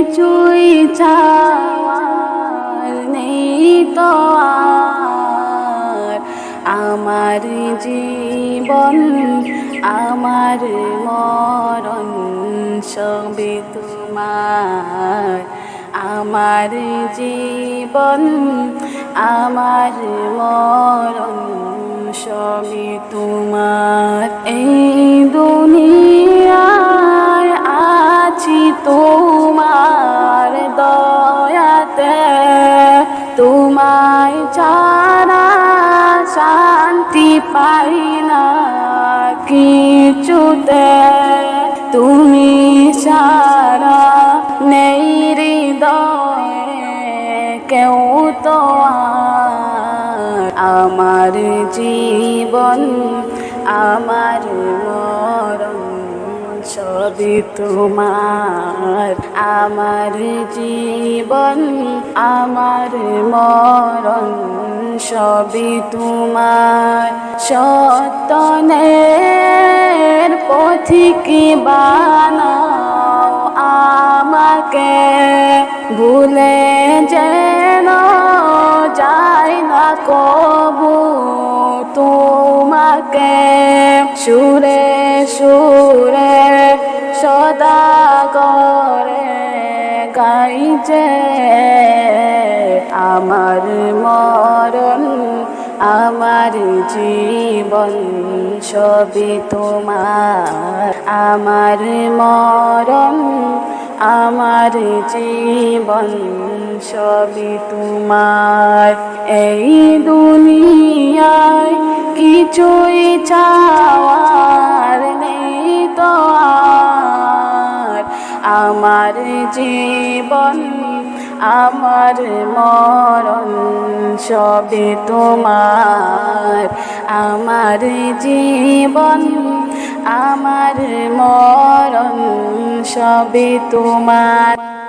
কিছুই চাওয়ার নেই তো আর। আমার জীবন আমার মরণ সবই তোমার। আমার জীবন আমার মরণ সবই তোমার। এই দুনিয়ায় আছি তোমার দয়াতে, তোমায় ছাড়া শান্তি পাই না কিছুতে। তুমি ছাড়া নেই হৃদয়ে কেউ তো আর। আমার জীবন আমার মরণ সবই তোমার। আমার জীবন আমার মরণ সবই তোমার। সত্যনের পথিক বানাও আমাকে, ভুলে যেন যায় না কবু তোমাকে। সুরে সুরে সদা করে গাই যে আমার মরণ আমার জীবন সবই তোমার। আমার মরণ আমার জীবন সবই তোমার। এই দুনিয়ায় কিছুই চাওয়ার নেই তো আর। আমার জীবন আমার মরণ সবই তোমার। আমার জীবন আমার মরণ সবই তোমার।